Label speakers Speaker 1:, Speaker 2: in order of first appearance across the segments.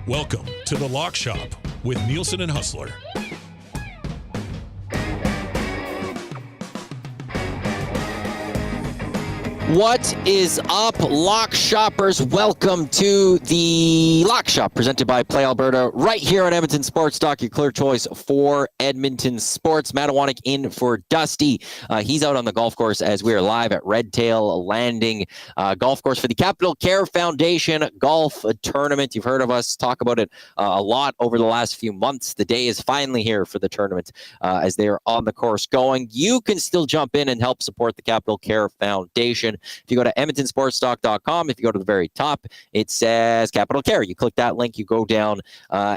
Speaker 1: Welcome to the Lock Shop with Nielson and Hustler.
Speaker 2: What is up, Lock Shoppers? Welcome to the Lock Shop presented by Play Alberta right here on Edmonton Sports Talk, your clear choice for Edmonton sports. Iwanyk in for Dusty. He's out on the golf course as we are live at Redtail Landing Golf Course for the Capital Care Foundation Golf Tournament. You've heard of us talk about it a lot over the last few months. The day is finally here for the tournament as they are on the course going. You can still jump in and help support the Capital Care Foundation. If you go to edmontonsportstalk.com, if you go to the very top, it says Capital Care. You click that link, you go down,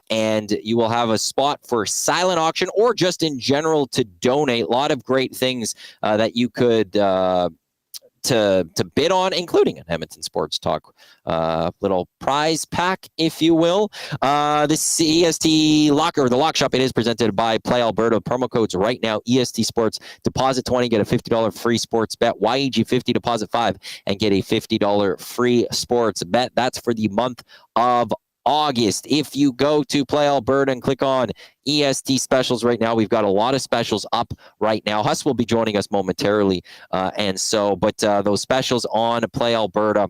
Speaker 2: and you will have a spot for silent auction or just in general to donate. A lot of great things that you could to bid on, including an Edmonton Sports Talk little prize pack, if you will. This EST Locker, the Lock Shop, it is presented by Play Alberta. Promo codes right now, EST Sports, deposit 20, get a $50 free sports bet. YEG 50, deposit 5, and get a $50 free sports bet. That's for the month of August. If you go to Play Alberta and click on EST specials right now, we've got a lot of specials up right now. Huss will be joining us momentarily. But those specials on Play Alberta.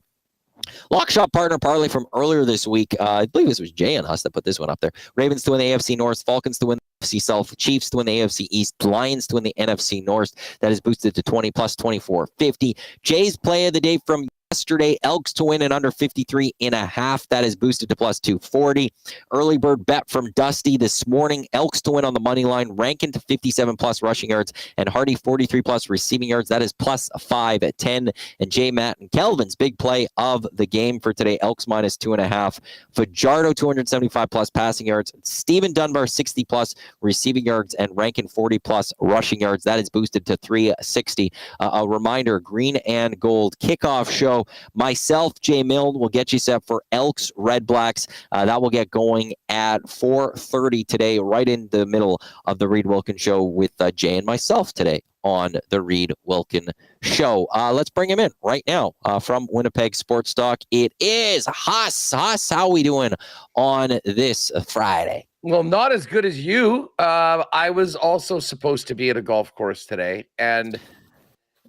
Speaker 2: Lock Shop partner parlay from earlier this week. I believe this was Jay and Huss that put this one up there. Ravens to win the AFC North, Falcons to win the AFC South, Chiefs to win the AFC East, Lions to win the NFC North. That is boosted to 20 plus 24.50. Jay's play of the day from yesterday, Elks to win in under 53.5. That is boosted to plus 240. Early bird bet from Dusty this morning. Elks to win on the money line. Rankin to 57 plus rushing yards and Hardy 43 plus receiving yards. That is plus 510. And J. Matt and Kelvin's big play of the game for today. Elks minus 2.5. Fajardo 275 plus passing yards. Stephen Dunbar 60 plus receiving yards and Rankin 40 plus rushing yards. That is boosted to 360. A reminder, green and gold kickoff show. Myself, Jay Milne, will get you set for Elks, Redblacks. That will get going at 4:30 today, right in the middle of the Reed Wilkin Show with Jay and myself today on the Reed Wilkin Show. Let's bring him in right now from Winnipeg Sports Talk. It is Huss. Huss, how are we doing on this Friday?
Speaker 3: Well, not as good as you. I was also supposed to be at a golf course today, and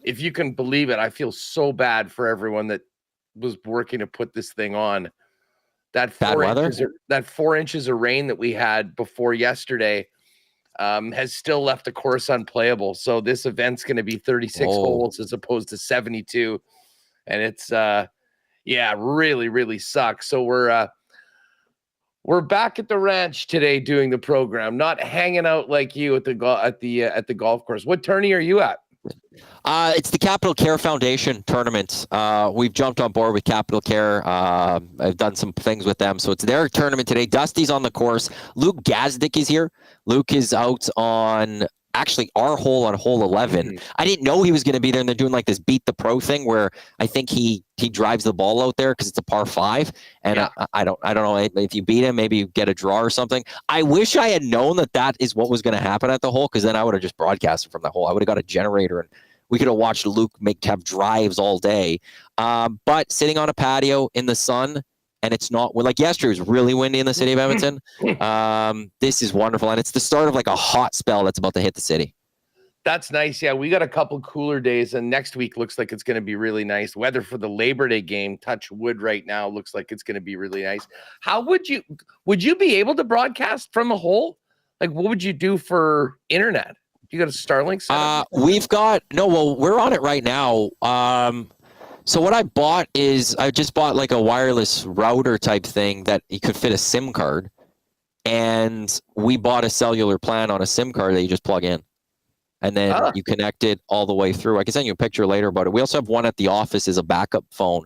Speaker 3: if you can believe it, I feel so bad for everyone that was working to put this thing on. That 4 inches of rain that we had before yesterday has still left the course unplayable. So this event's going to be 36 holes as opposed to 72. And it's, really, really sucks. So we're back at the ranch today doing the program, not hanging out like you at the golf course. What tourney are you at?
Speaker 2: It's the Capital Care Foundation tournament. We've jumped on board with Capital Care. I've done some things with them. So it's their tournament today. Dusty's on the course. Luke Gazdick is here. Luke is out on actually our hole on hole 11. Mm-hmm. I didn't know he was going to be there, and they're doing like this beat the pro thing where I think he drives the ball out there because it's a par 5. And yeah. I don't know if you beat him, maybe you get a draw or something. I wish I had known that is what was going to happen at the hole, because then I would have just broadcasted from the hole. I would have got a generator and we could have watched Luke have drives all day. But sitting on a patio in the sun, and it's not like yesterday was really windy in the city of Edmonton. This is wonderful. And it's the start of like a hot spell that's about to hit the city.
Speaker 3: That's nice. Yeah, we got a couple cooler days, and next week looks like it's going to be really nice. Weather for the Labor Day game, touch wood right now, looks like it's going to be really nice. How would you be able to broadcast from a hole? Like, what would you do for internet? You got a Starlink setup?
Speaker 2: We're on it right now. So what I bought is I just bought like a wireless router type thing that you could fit a SIM card. And we bought a cellular plan on a SIM card that you just plug in. and then you connect it all the way through. I can send you a picture later about it. We also have one at the office as a backup phone.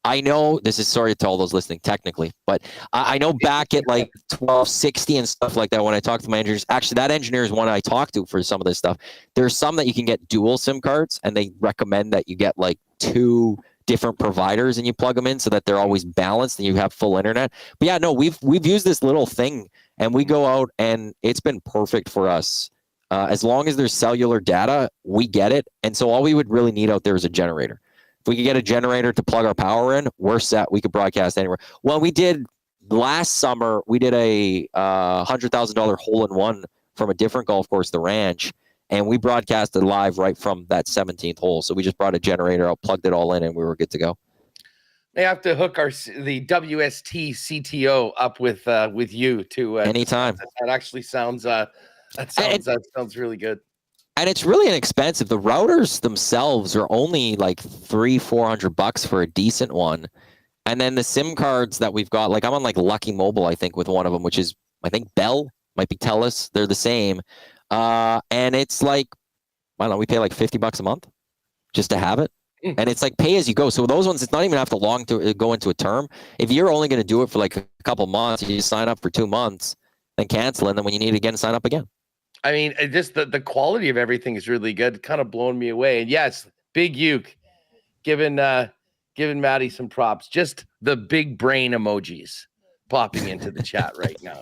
Speaker 2: I know this is, sorry to all those listening technically, but I know back at like 1260 and stuff like that, when I talk to my engineers, actually that engineer is one I talk to for some of this stuff. There's some that you can get dual SIM cards, and they recommend that you get like 2 different providers and you plug them in so that they're always balanced and you have full internet. But yeah, no, we've used this little thing, and we go out and it's been perfect for us. As long as there's cellular data, we get it. And so all we would really need out there is a generator. If we could get a generator to plug our power in, we're set. We could broadcast anywhere. Well, we did last summer, we did a $100,000 hole-in-one from a different golf course, the Ranch, and we broadcasted live right from that 17th hole. So we just brought a generator out, plugged it all in, and we were good to go.
Speaker 3: They have to hook the WST CTO up with you too.
Speaker 2: Anytime.
Speaker 3: That actually sounds that sounds really good.
Speaker 2: And it's really inexpensive. The routers themselves are only like $300-400 for a decent one. And then the SIM cards that we've got, like I'm on like Lucky Mobile, I think, with one of them, which is, I think Bell, might be TELUS. They're the same. And it's like, I don't know, we pay like $50 a month just to have it. And it's like pay as you go. So those ones, it's not even have to long to go into a term. If you're only going to do it for like a couple months, you just sign up for 2 months, then cancel. And then when you need it again, sign up again.
Speaker 3: I mean, just the quality of everything is really good. Kind of blown me away. And yes, Big Uke, giving Maddie some props. Just the big brain emojis popping into the chat right now.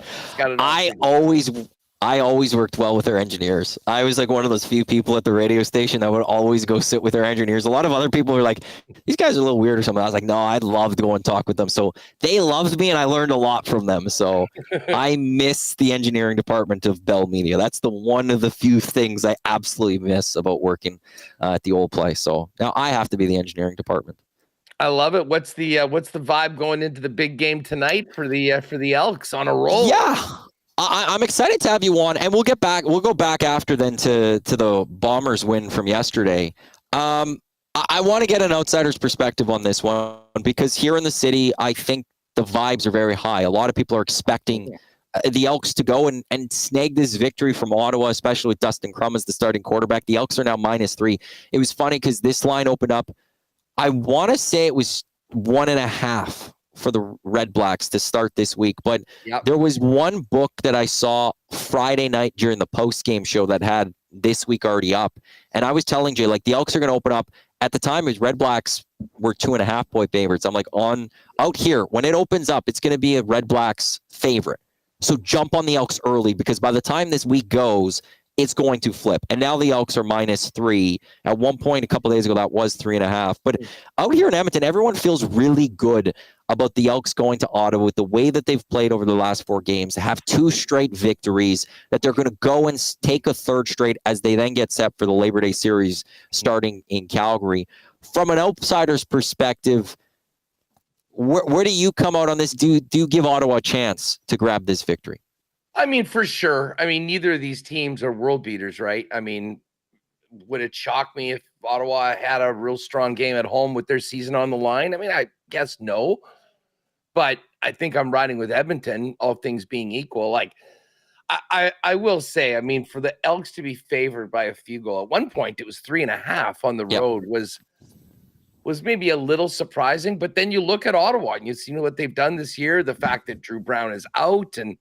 Speaker 2: I always worked well with our engineers. I was like one of those few people at the radio station that would always go sit with our engineers. A lot of other people were like, these guys are a little weird or something. I was like, no, I'd love to go and talk with them. So they loved me and I learned a lot from them. So I miss the engineering department of Bell Media. That's the one of the few things I absolutely miss about working at the old place. So now I have to be the engineering department.
Speaker 3: I love it. What's the vibe going into the big game tonight for the Elks on a roll?
Speaker 2: Yeah. I'm excited to have you on, and we'll go back after then to the Bombers win from yesterday. I want to get an outsider's perspective on this one because here in the city, I think the vibes are very high. A lot of people are expecting the Elks to go and snag this victory from Ottawa, especially with Dustin Crum as the starting quarterback. The Elks are now -3. It was funny because this line opened up. I want to say it was 1.5 for the Redblacks to start this week. But There was one book that I saw Friday night during the post-game show that had this week already up. And I was telling Jay, like, the Elks are going to open up. At the time, it was Redblacks were 2.5-point favorites. I'm like, out here, when it opens up, it's going to be a Redblacks favorite. So jump on the Elks early because by the time this week goes, it's going to flip. And now the Elks are -3. At one point, a couple days ago, that was 3.5. But out here in Edmonton, everyone feels really good about the Elks going to Ottawa with the way that they've played over the last 4 games, have 2 straight victories, that they're going to go and take a 3rd straight as they then get set for the Labor Day series starting in Calgary. From an outsider's perspective, where do you come out on this? Do you give Ottawa a chance to grab this victory?
Speaker 3: I mean, for sure. I mean, neither of these teams are world beaters, right? I mean, would it shock me if Ottawa had a real strong game at home with their season on the line? I mean, I guess no. But I think I'm riding with Edmonton, all things being equal. Like, I will say, I mean, for the Elks to be favored by a field goal, at one point it was 3.5 on the road was maybe a little surprising. But then you look at Ottawa and you see what they've done this year, the fact that Drew Brown is out, and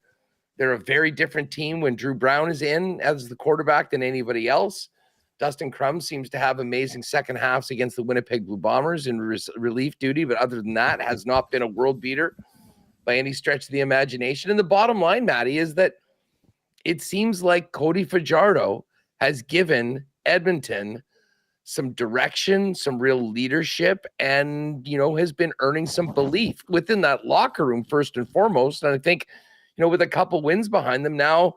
Speaker 3: they're a very different team when Drew Brown is in as the quarterback than anybody else. Dustin Crum seems to have amazing second halves against the Winnipeg Blue Bombers in relief duty, but other than that, has not been a world beater by any stretch of the imagination. And the bottom line, Maddie, is that it seems like Cody Fajardo has given Edmonton some direction, some real leadership, and, has been earning some belief within that locker room first and foremost. And I think, with a couple wins behind them now,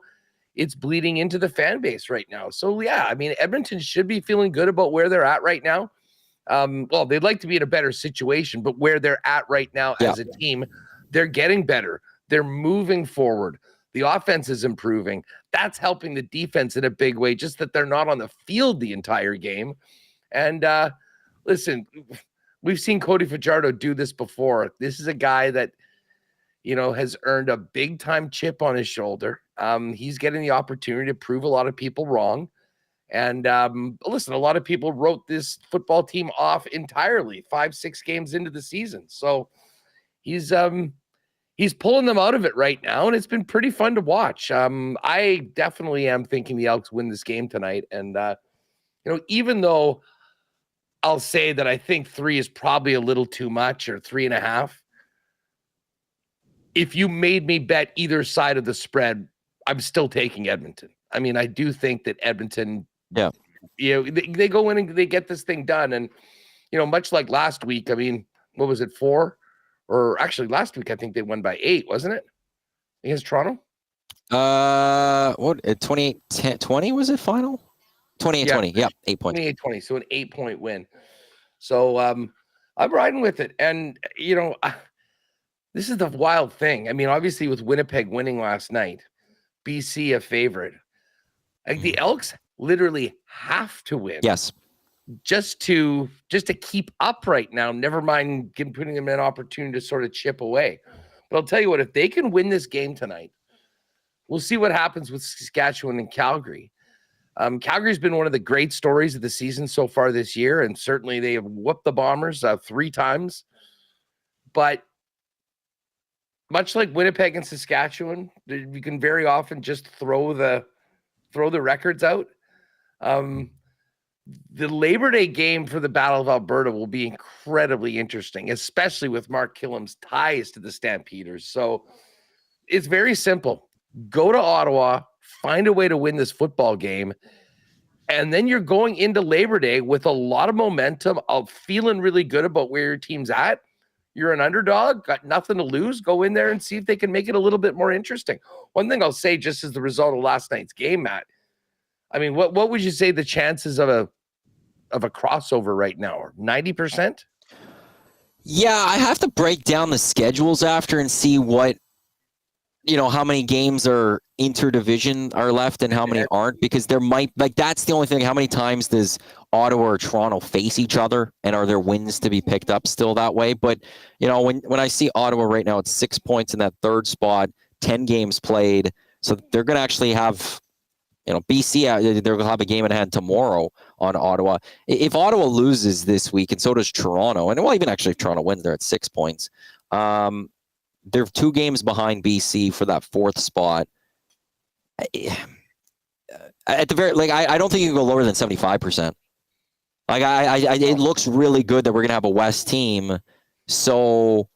Speaker 3: it's bleeding into the fan base right now. So, yeah, I mean, Edmonton should be feeling good about where they're at right now. Well, they'd like to be in a better situation, but where they're at right now as a team, they're getting better. They're moving forward. The offense is improving. That's helping the defense in a big way, just that they're not on the field the entire game. And listen, we've seen Cody Fajardo do this before. This is a guy that has earned a big time chip on his shoulder. He's getting the opportunity to prove a lot of people wrong. And listen, a lot of people wrote this football team off entirely 5-6 games into the season. So he's pulling them out of it right now, and it's been pretty fun to watch. I definitely am thinking the Elks win this game tonight. And even though I'll say that I think 3 is probably a little too much, or 3.5. If you made me bet either side of the spread, I'm still taking Edmonton. I mean, I do think that Edmonton, they go in and they get this thing done. And, much like last week, I mean, what was it, 4? Or actually last week, I think they won by 8, wasn't it? Against Toronto?
Speaker 2: What, 28-20 was it final? 28-20, yeah, 8 points.
Speaker 3: 28-20, so an 8-point win. So I'm riding with it. And, this is the wild thing. I mean, obviously with Winnipeg winning last night, BC a favorite. Like the Elks literally have to win.
Speaker 2: Yes.
Speaker 3: Just to keep up right now, never mind putting them in an opportunity to sort of chip away. But I'll tell you what, if they can win this game tonight, we'll see what happens with Saskatchewan and Calgary. Calgary's been one of the great stories of the season so far this year, and certainly they have whooped the Bombers 3 times. But much like Winnipeg and Saskatchewan, you can very often just throw the records out. The Labor Day game for the Battle of Alberta will be incredibly interesting, especially with Mark Killam's ties to the Stampeders. So it's very simple. Go to Ottawa, find a way to win this football game, and then you're going into Labor Day with a lot of momentum, of feeling really good about where your team's at. You're an underdog, got nothing to lose. Go in there and see if they can make it a little bit more interesting. One thing I'll say, just as the result of last night's game, Matt, I mean, what would you say the chances of a crossover right now are? 90%?
Speaker 2: Yeah, I have to break down the schedules after and see what, how many games are interdivision are left and how many aren't, because there might, that's the only thing. How many times does Ottawa or Toronto face each other, and are there wins to be picked up still that way? But, when I see Ottawa right now, it's 6 points in that third spot, 10 games played. So they're going to actually have, BC, they're going to have a game in hand tomorrow on Ottawa. If Ottawa loses this week, and so does Toronto, and even actually if Toronto wins, they're at 6 points. They're 2 games behind BC for that 4th spot. At the very, I don't think you can go lower than 75%. It looks really good that we're gonna have a West team. So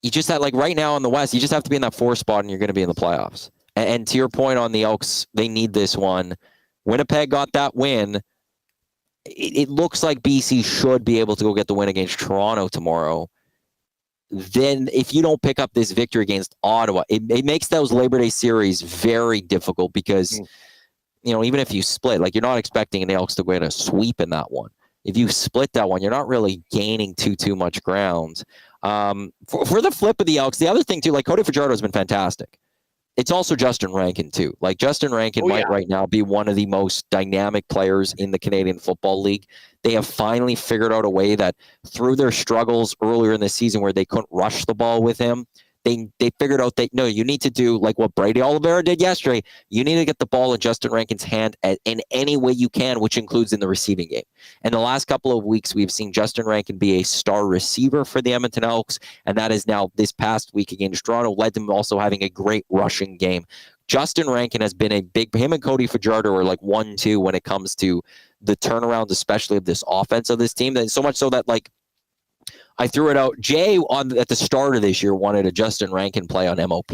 Speaker 2: you just have, right now in the West, you just have to be in that 4th spot, and you're gonna be in the playoffs. And to your point on the Elks, they need this one. Winnipeg got that win. It looks like BC should be able to go get the win against Toronto tomorrow. Then if you don't pick up this victory against Ottawa, it makes those Labor Day series very difficult, because, even if you split, you're not expecting the Elks to go in a sweep in that one. If you split that one, you're not really gaining too much ground. For the flip of the Elks, the other thing too, Cody Fajardo has been fantastic. It's also Justin Rankin too. Justin Rankin might right now be one of the most dynamic players in the Canadian Football League. They have finally figured out a way that, through their struggles earlier in the season where they couldn't rush the ball with him, they figured out that, no, you need to do what Brady Oliveira did yesterday. You need to get the ball in Justin Rankin's hand in any way you can, which includes in the receiving game. And the last couple of weeks, we've seen Justin Rankin be a star receiver for the Edmonton Elks, and that is now, this past week against Toronto, led to him also having a great rushing game. Justin Rankin has been him and Cody Fajardo are 1-2 when it comes to the turnaround, especially of this offense of this team. And so much so that, I threw it out. Jay, at the start of this year, wanted a Justin Rankin play on MOP,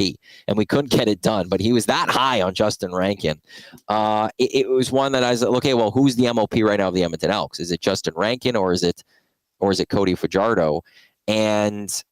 Speaker 2: and we couldn't get it done. But he was that high on Justin Rankin. It was one that I was like, okay, well, who's the MOP right now of the Edmonton Elks? Is it Justin Rankin, or is it Cody Fajardo? And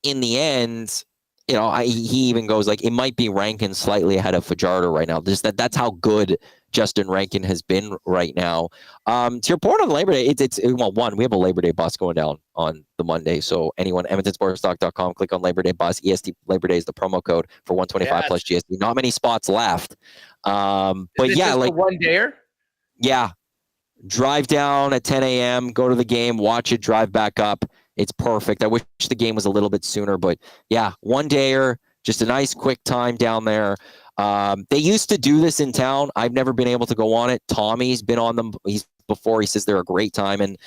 Speaker 2: in the end, he even goes it might be Rankin slightly ahead of Fajardo right now. That's how good Justin Rankin has been right now. To your point on Labor Day, we have a Labor Day bus going down on the Monday. So anyone, EdmontonSportsTalk.com, click on Labor Day bus. EST Labor Day is the promo code for 125 plus GST. Not many spots left. But yeah,
Speaker 3: a one-dayer?
Speaker 2: Yeah. Drive down at 10 a.m., go to the game, watch it, drive back up. It's perfect. I wish the game was a little bit sooner, but yeah, one-dayer, just a nice quick time down there. They used to do this in town. I've never been able to go on it. Tommy's been on them. He says they're a great time, and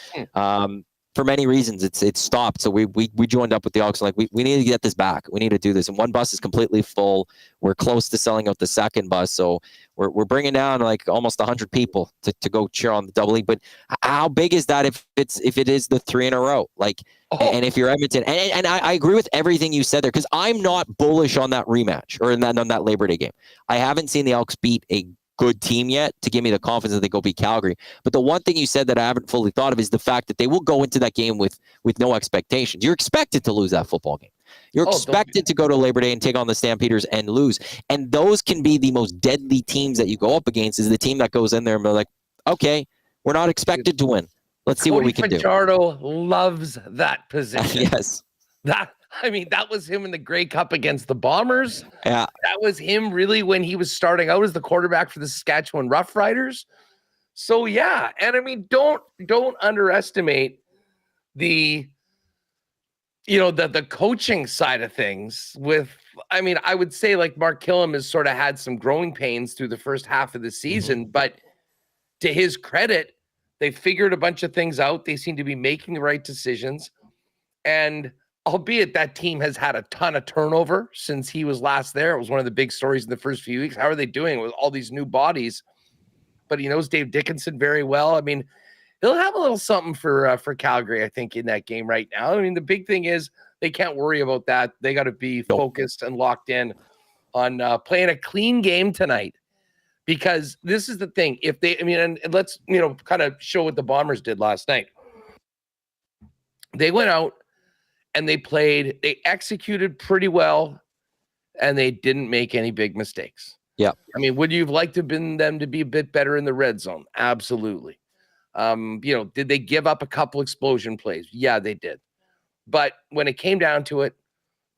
Speaker 2: for many reasons, it's stopped. So we joined up with the Elks. Like we need to get this back. We need to do this. And one bus is completely full. We're close to selling out the second bus, so we're bringing down like almost 100 people to go cheer on the double league. But how big is that if it is the 3 in a row? Like, and if you're Edmonton, and I agree with everything you said there, because I'm not bullish on that rematch or on that Labor Day game. I haven't seen the Elks beat a good team yet to give me the confidence that they go beat Calgary. But the one thing you said that I haven't fully thought of is the fact that they will go into that game with no expectations. You're expected to lose that football game. You're expected to go to Labor Day and take on the Stampeders and lose. And those can be the most deadly teams that you go up against, is the team that goes in there and they're like, okay, we're not expected to win. Let's see what we can do.
Speaker 3: Fajardo loves that position.
Speaker 2: Yes.
Speaker 3: That was him in the Grey Cup against the Bombers.
Speaker 2: Yeah.
Speaker 3: That was him really when he was starting out as the quarterback for the Saskatchewan Roughriders. So yeah, and I mean, don't underestimate the coaching side of things with, I mean, I would say like Mark Killam has sort of had some growing pains through the first half of the season, but to his credit, they figured a bunch of things out. They seem to be making the right decisions. And albeit that team has had a ton of turnover since he was last there. It was one of the big stories in the first few weeks. How are they doing with all these new bodies? But he knows Dave Dickinson very well. I mean, he'll have a little something for Calgary, I think, in that game right now. I mean, the big thing is they can't worry about that. They got to be focused and locked in on playing a clean game tonight. Because this is the thing. If they, I mean, and let's, kind of show what the Bombers did last night. They went out and they executed pretty well, and they didn't make any big mistakes.
Speaker 2: Yeah.
Speaker 3: I mean, would you have liked to have been them to be a bit better in the red zone? Absolutely. Did they give up a couple explosion plays? Yeah, they did. But when it came down to it,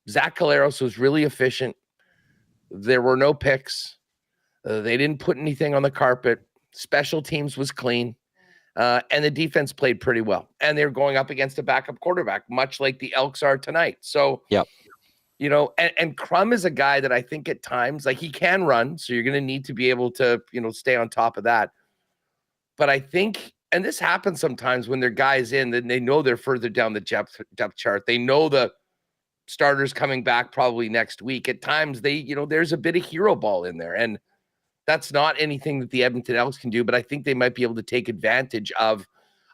Speaker 3: Zach Caleros was really efficient. There were no picks. They didn't put anything on the carpet. Special teams was clean. And the defense played pretty well. And they're going up against a backup quarterback, much like the Elks are tonight. So, and Crum is a guy that I think at times, like, he can run. So you're going to need to be able to, stay on top of that. But I think, and this happens sometimes when their guys in, then they know they're further down the depth chart. They know the starters coming back probably next week. At times there's a bit of hero ball in there. And that's not anything that the Edmonton Elks can do, but I think they might be able to take advantage of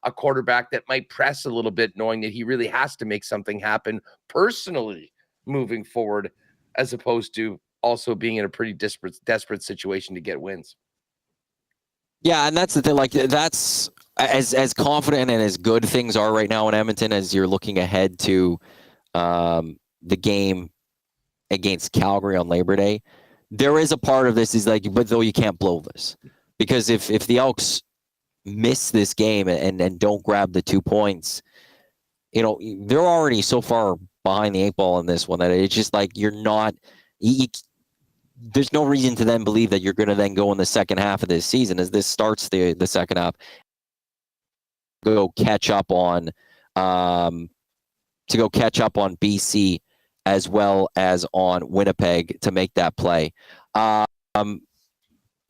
Speaker 3: a quarterback that might press a little bit, knowing that he really has to make something happen personally moving forward, as opposed to also being in a pretty desperate situation to get wins. Yeah,
Speaker 2: and that's the thing. Like, that's as confident and as good things are right now in Edmonton as you're looking ahead to the game against Calgary on Labor Day. There is a part of this is like, but though you can't blow this, because if the Elks miss this game and don't grab the 2 points, they're already so far behind the 8 ball in this one that it's just like you're not. There's no reason to then believe that you're going to then go in the second half of this season as this starts the second half. Go catch up on BC. As well as on Winnipeg to make that play. So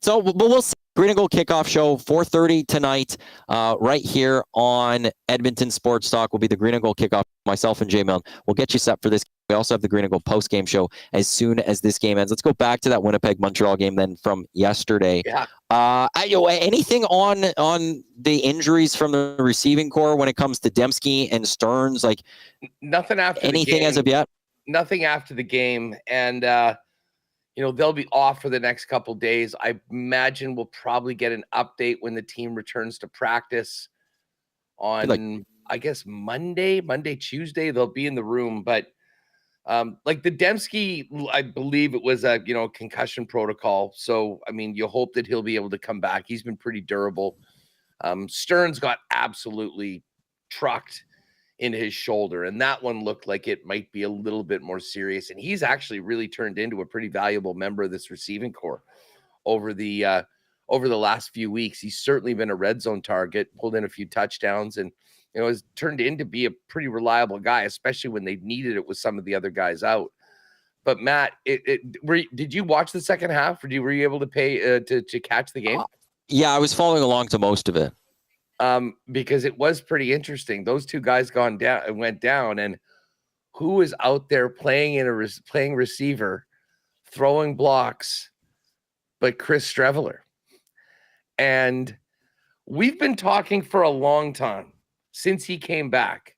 Speaker 2: we'll see. Green and Gold kickoff show, 4:30 tonight, right here on Edmonton Sports Talk will be the Green and Gold kickoff. Myself and Jay Milne will get you set for this. We also have the Green and Gold post-game show as soon as this game ends. Let's go back to that Winnipeg-Montreal game then from yesterday. Yeah. Anything on the injuries from the receiving core when it comes to Dembski and Stearns? Like,
Speaker 3: nothing after
Speaker 2: anything
Speaker 3: the game.
Speaker 2: As of yet?
Speaker 3: Nothing after the game, and they'll be off for the next couple days. I imagine we'll probably get an update when the team returns to practice on, I guess, Monday, Tuesday. They'll be in the room, but like the Dembski, I believe it was a concussion protocol. So I mean, you hope that he'll be able to come back. He's been pretty durable. Stearns got absolutely trucked into his shoulder, and that one looked like it might be a little bit more serious, and he's actually really turned into a pretty valuable member of this receiving core over the last few weeks. He's certainly been a red zone target, pulled in a few touchdowns, and has turned into be a pretty reliable guy, especially when they needed it with some of the other guys out. But Matt, did you watch the second half, or were you able to pay to catch the game?
Speaker 2: Yeah, I was following along to most of it.
Speaker 3: Because it was pretty interesting. Those two guys went down, and who was out there playing playing receiver, throwing blocks, but Chris Streveler. And we've been talking for a long time since he came back,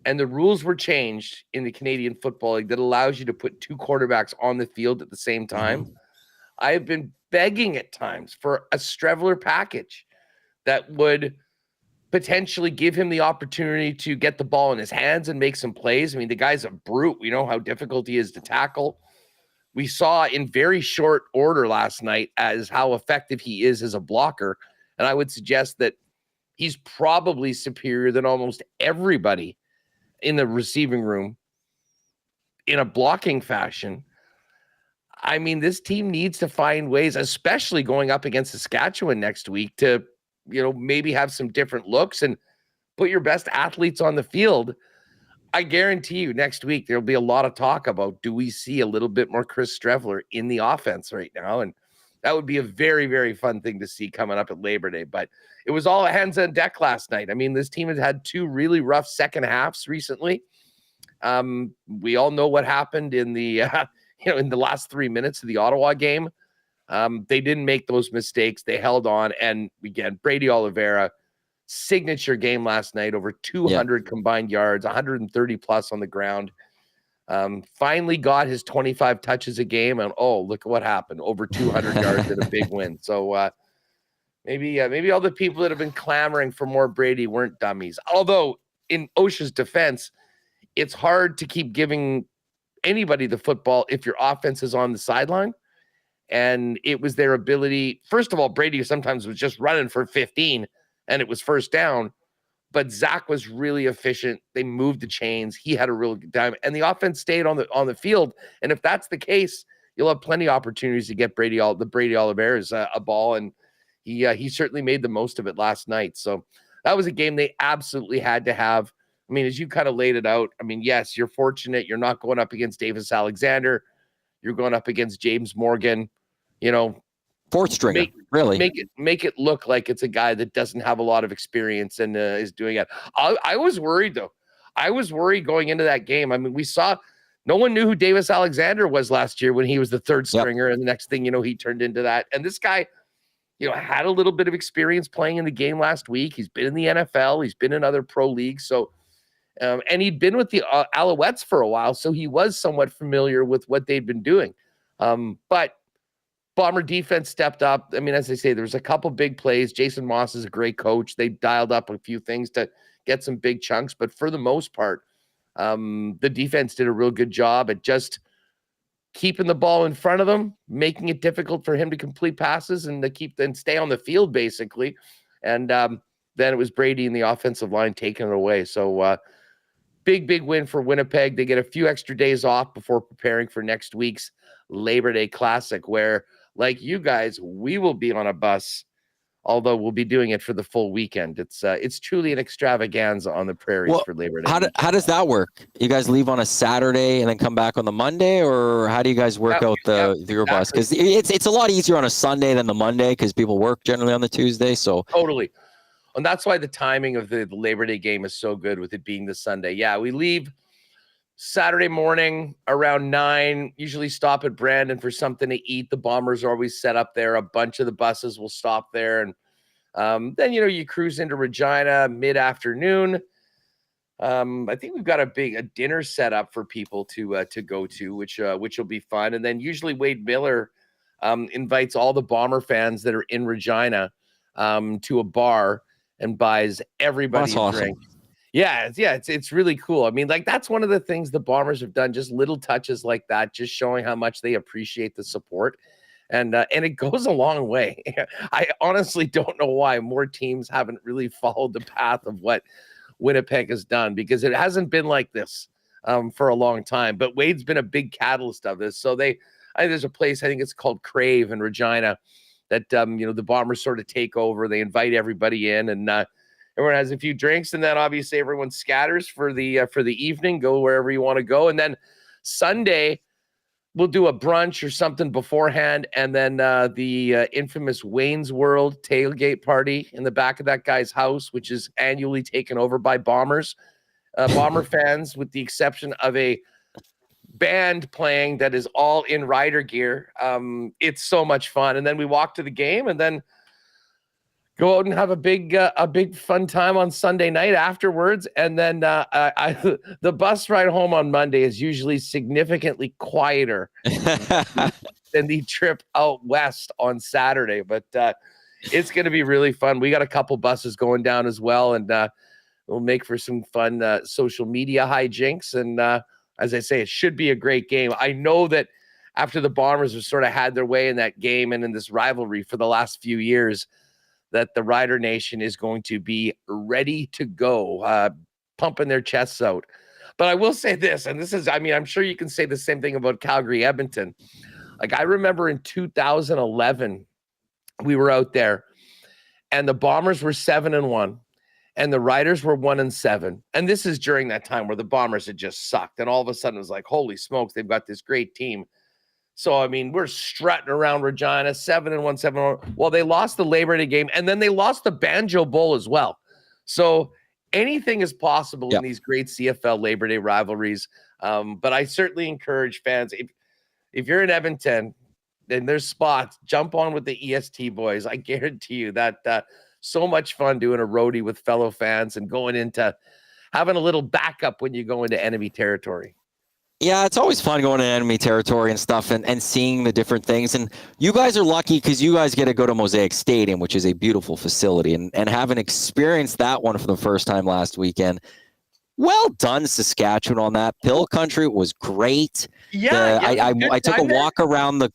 Speaker 3: and the rules were changed in the Canadian Football League that allows you to put two quarterbacks on the field at the same time. Mm-hmm. I have been begging at times for a Streveler package that would potentially give him the opportunity to get the ball in his hands and make some plays. I mean, the guy's a brute. We know how difficult he is to tackle. We saw in very short order last night as how effective he is as a blocker. And I would suggest that he's probably superior than almost everybody in the receiving room in a blocking fashion. I mean, this team needs to find ways, especially going up against Saskatchewan next week, to, maybe have some different looks and put your best athletes on the field. I guarantee you next week, there'll be a lot of talk about, do we see a little bit more Chris Streveler in the offense right now? And that would be a very, very fun thing to see coming up at Labor Day. But it was all hands on deck last night. I mean, this team has had two really rough second halves recently. We all know what happened in the, in the last 3 minutes of the Ottawa game. They didn't make those mistakes. They held on. And again, Brady Oliveira, signature game last night, over 200 combined yards, 130 plus on the ground. Finally got his 25 touches a game, and look at what happened. Over 200 yards and a big win. So maybe all the people that have been clamoring for more Brady weren't dummies. Although in Osha's defense, it's hard to keep giving anybody the football if your offense is on the sideline. And it was their ability. First of all, Brady sometimes was just running for 15 and it was first down, but Zach was really efficient. They moved the chains. He had a real good time, and the offense stayed on the field. And if that's the case, you'll have plenty of opportunities to get Brady Oliveira's a ball, and he certainly made the most of it last night. So that was a game they absolutely had to have. I mean, as you kind of laid it out, I mean, yes, you're fortunate. You're not going up against Davis Alexander. You're going up against James Morgan,
Speaker 2: fourth stringer, really.
Speaker 3: Make it look like it's a guy that doesn't have a lot of experience and is doing it. I was worried, though. I was worried going into that game. I mean, we saw no one knew who Davis Alexander was last year when he was the third stringer. And the next thing he turned into that. And this guy, had a little bit of experience playing in the game last week. He's been in the NFL. He's been in other pro leagues. So, and he'd been with the Alouettes for a while. So he was somewhat familiar with what they'd been doing. But Bomber defense stepped up. I mean, as I say, there was a couple big plays. Jason Moss is a great coach. They dialed up a few things to get some big chunks. But for the most part, the defense did a real good job at just keeping the ball in front of them, making it difficult for him to complete passes and to stay on the field, basically. And then it was Brady and the offensive line taking it away. So big win for Winnipeg. They get a few extra days off before preparing for next week's Labor Day Classic, where, like you guys, we will be on a bus, although we'll be doing it for the full weekend. It's truly an extravaganza on the prairies for Labor Day.
Speaker 2: How does that work? You guys leave on a Saturday and then come back on the Monday, or how do you guys work out your bus? Because it's a lot easier on a Sunday than the Monday because people work generally on the Tuesday. So
Speaker 3: totally. And that's why the timing of the Labor Day game is so good with it being the Sunday. Yeah, we leave Saturday morning around 9, usually stop at Brandon for something to eat. The Bombers are always set up there. A bunch of the buses will stop there. And then, you cruise into Regina mid-afternoon. I think we've got a dinner set up for people to go to, which will be fun. And then usually Wade Miller invites all the Bomber fans that are in Regina to a bar and buys everybody a drink. Yeah, it's really cool. I mean, like, that's one of the things the Bombers have done, just little touches like that, just showing how much they appreciate the support. And it goes a long way. I honestly don't know why more teams haven't really followed the path of what Winnipeg has done, because it hasn't been like this for a long time. But Wade's been a big catalyst of this. So there's a place, I think it's called Crave in Regina, that the Bombers sort of take over. They invite everybody in, and Everyone has a few drinks, and then obviously everyone scatters for the evening, go wherever you want to go. And then Sunday, we'll do a brunch or something beforehand, and then the infamous Wayne's World tailgate party in the back of that guy's house, which is annually taken over by Bombers. Bomber fans, with the exception of a band playing that is all in rider gear. It's so much fun. And then we walk to the game and then go out and have a big fun time on Sunday night afterwards. And then the bus ride home on Monday is usually significantly quieter than the trip out west on Saturday. But it's going to be really fun. We got a couple buses going down as well, and we'll make for some fun social media hijinks. And as I say, it should be a great game. I know that after the Bombers have sort of had their way in that game and in this rivalry for the last few years, that the Rider Nation is going to be ready to go, pumping their chests out. But I will say this, and this is, I mean, I'm sure you can say the same thing about Calgary Edmonton. Like, I remember in 2011, we were out there and the Bombers were 7-1 and the Riders were 1-7. And this is during that time where the Bombers had just sucked. And all of a sudden it was like, holy smokes, they've got this great team. So, I mean, we're strutting around Regina, 7-1, 7-1. Well, they lost the Labor Day game, and then they lost the Banjo Bowl as well. So anything is possible in these great CFL Labor Day rivalries. But I certainly encourage fans, if you're in Edmonton, then there's spots, jump on with the EST boys. I guarantee you that so much fun doing a roadie with fellow fans and going into having a little backup when you go into enemy territory.
Speaker 2: Yeah, it's always fun going to enemy territory and stuff and seeing the different things. And you guys are lucky because you guys get to go to Mosaic Stadium, which is a beautiful facility, and having experienced that one for the first time last weekend. Well done, Saskatchewan, on that. Pill Country was great. I took a walk around the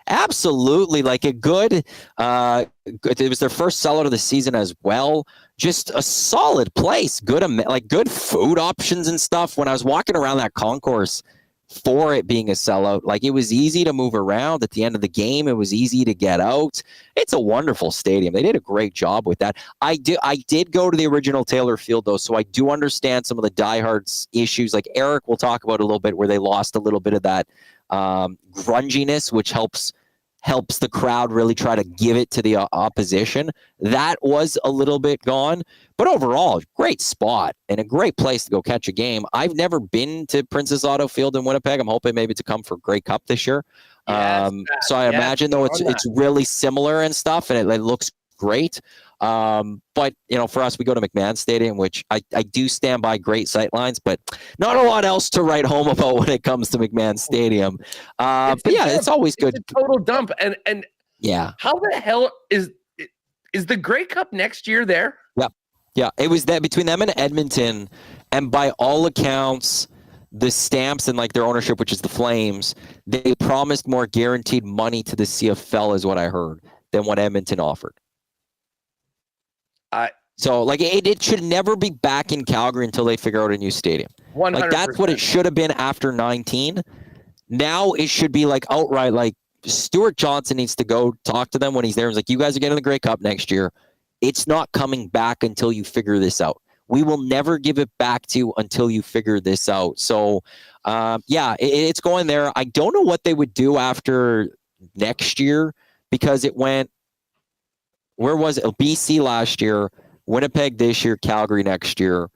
Speaker 2: absolutely, like a good it was their first sellout of the season as well. Just a solid place, good food options and stuff. When I was walking around that concourse for it being a sellout, like, it was easy to move around at the end of the game. It was easy to get out. It's a wonderful stadium. They did a great job with that. I did go to the original Taylor Field though, so I do understand some of the diehards issues. Like Eric will talk about a little bit, where they lost a little bit of that grunginess, which helps the crowd really try to give it to the opposition. That was a little bit gone, but overall, great spot and a great place to go catch a game. I've never been to Princess Auto Field in Winnipeg. I'm hoping maybe to come for Grey Cup this year. So I imagine though it's really similar and stuff, and it looks great. But for us, we go to McMahon Stadium, which I do stand by, great sight lines, but not a lot else to write home about when it comes to McMahon Stadium. It's always good.
Speaker 3: It's a total dump. And
Speaker 2: yeah,
Speaker 3: how the hell is the Grey Cup next year there?
Speaker 2: Yeah. It was that between them and Edmonton, and by all accounts, the Stamps and like their ownership, which is the Flames, they promised more guaranteed money to the CFL, is what I heard, than what Edmonton offered. So like it should never be back in Calgary until they figure out a new stadium.
Speaker 3: 100%.
Speaker 2: Like, that's what it should have been after 19. Now it should be like outright, like, Stuart Johnson needs to go talk to them when he's there. He's like, you guys are getting the Grey Cup next year. It's not coming back until you figure this out. We will never give it back to you until you figure this out. So it's going there. I don't know what they would do after next year, because it went, where was it? BC last year, Winnipeg this year, Calgary next year.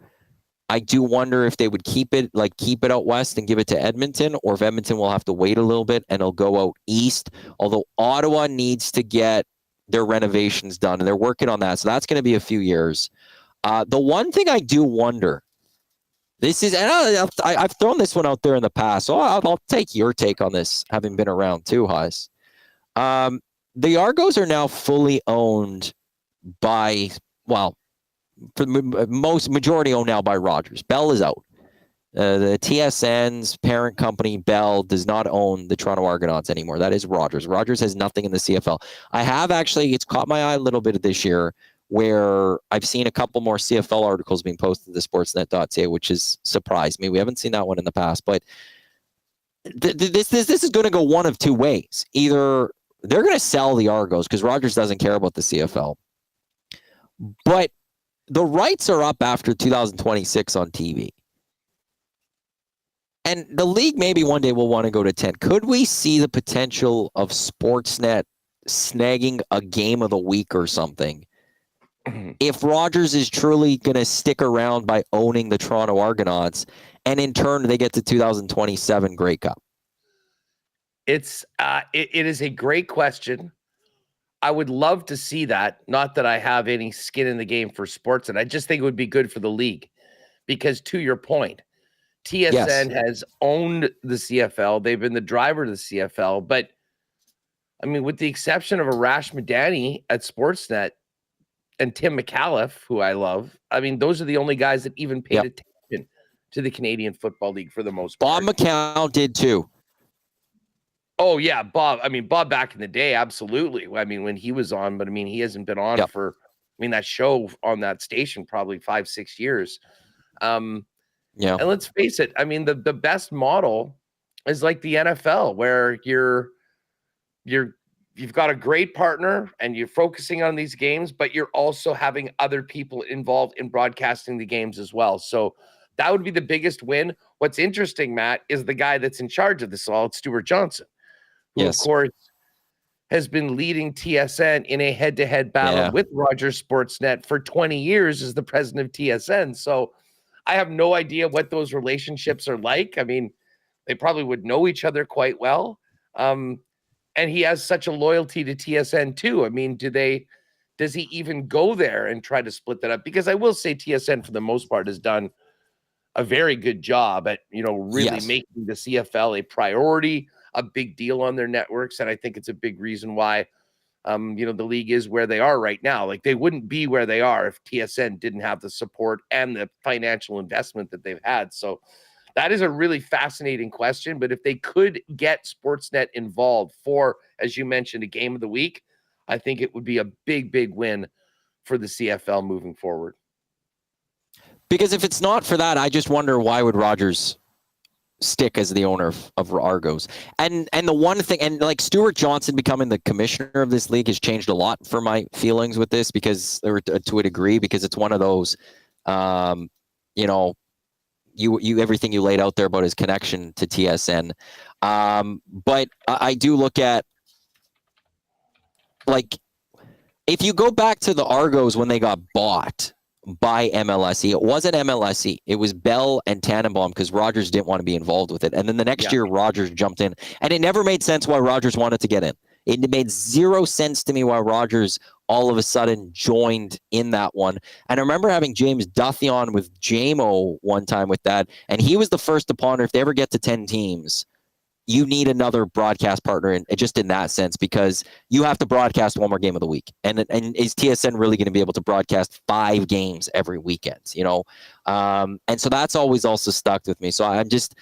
Speaker 2: I do wonder if they would keep it out west and give it to Edmonton, or if Edmonton will have to wait a little bit and it'll go out east. Although Ottawa needs to get their renovations done, and they're working on that. So that's going to be a few years. The one thing I do wonder, this is, and I've thrown this one out there in the past, so I'll take your take on this, having been around too, Heis. The Argos are now fully owned by, for the majority owned now by Rogers. Bell is out. The TSN's parent company, Bell, does not own the Toronto Argonauts anymore. That is Rogers. Rogers has nothing in the CFL. I have actually, it's caught my eye a little bit this year, where I've seen a couple more CFL articles being posted to sportsnet.ca, which has surprised me. We haven't seen that one in the past, but this is going to go one of two ways. Either they're going to sell the Argos because Rogers doesn't care about the CFL, but the rights are up after 2026 on TV. And the league maybe one day will want to go to 10. Could we see the potential of Sportsnet snagging a game of the week or something if Rogers is truly going to stick around by owning the Toronto Argonauts, and in turn they get to 2027 Grey Cup?
Speaker 3: It is a great question. I would love to see that. Not that I have any skin in the game for sports, and I just think it would be good for the league because, to your point, TSN has owned the CFL. They've been the driver to the CFL, but I mean, with the exception of Arash Madani at Sportsnet and Tim McAuliffe, who I love, I mean, those are the only guys that even paid attention to the Canadian Football League for the most part.
Speaker 2: Bob McCown did too.
Speaker 3: Oh, yeah, Bob. I mean, Bob back in the day, absolutely. I mean, when he was on, but I mean, he hasn't been on for, I mean, that show on that station probably 5-6 years. And let's face it, I mean, the best model is like the NFL, where you've got a great partner and you're focusing on these games, but you're also having other people involved in broadcasting the games as well. So that would be the biggest win. What's interesting, Matt, is the guy that's in charge of this all, it's Stuart Johnson, who of course has been leading TSN in a head-to-head battle with Rogers Sportsnet for 20 years as the president of TSN. So I have no idea what those relationships are like. I mean, they probably would know each other quite well. And he has such a loyalty to TSN too. I mean, does he even go there and try to split that up? Because I will say TSN for the most part has done a very good job at, really making the CFL a priority, a big deal on their networks. And I think it's a big reason why, the league is where they are right now. Like, they wouldn't be where they are if TSN didn't have the support and the financial investment that they've had. So that is a really fascinating question. But if they could get Sportsnet involved for, as you mentioned, a game of the week, I think it would be a big, big win for the CFL moving forward.
Speaker 2: Because if it's not for that, I just wonder, why would Rogers stick as the owner of Argos? And the one thing, and like Stuart Johnson becoming the commissioner of this league has changed a lot for my feelings with this, because to a degree, because it's one of those, you everything you laid out there about his connection to TSN. But I do look at, like, if you go back to the Argos when they got bought by MLSE, it wasn't MLSE. It was Bell and Tannenbaum, because Rogers didn't want to be involved with it. And then the next year, Rogers jumped in. And it never made sense why Rogers wanted to get in. It made zero sense to me why Rogers all of a sudden joined in that one. And I remember having James Duthie on with JMO one time with that. And he was the first to ponder, if they ever get to 10 teams, you need another broadcast partner, and just in that sense, because you have to broadcast one more game of the week. And is TSN really going to be able to broadcast 5 games every weekend? And so that's always also stuck with me. So I'm just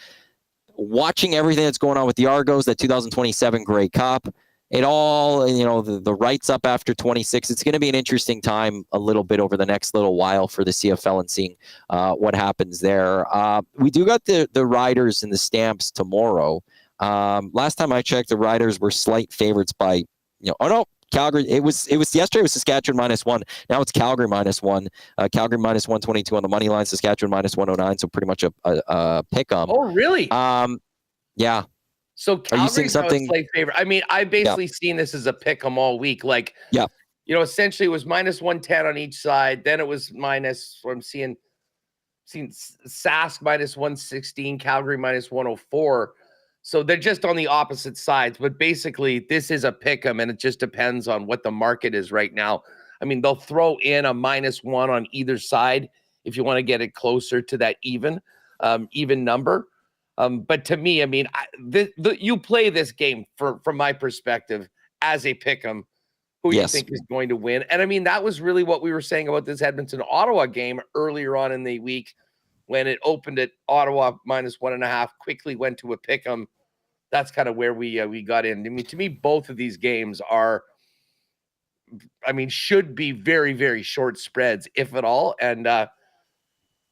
Speaker 2: watching everything that's going on with the Argos, that 2027 Grey Cup. It all, the rights up after 26. It's going to be an interesting time a little bit over the next little while for the CFL and seeing what happens there. We do got the Riders and the Stamps tomorrow. Last time I checked, the Riders were slight favorites by, Calgary. It was yesterday. It was Saskatchewan -1. Now it's Calgary -1. Calgary -122 on the money line. Saskatchewan -109. So pretty much a pick 'em.
Speaker 3: Oh, really?
Speaker 2: Yeah.
Speaker 3: So Calgary's now a slight favorite. I mean, I basically seen this as a pick 'em all week. Like, essentially it was -110 on each side. Then it was I'm seeing Sask -116, Calgary -104. So they're just on the opposite sides. But basically, this is a pick 'em, and it just depends on what the market is right now. I mean, they'll throw in a -1 on either side if you want to get it closer to that even number. But to me, I mean, you play this game from my perspective as a pick 'em, who you think is going to win. And I mean, that was really what we were saying about this Edmonton-Ottawa game earlier on in the week, when it opened at Ottawa -1.5, quickly went to a pick 'em. That's kind of where we got in. I mean, to me, both of these games should be very, very short spreads, if at all. And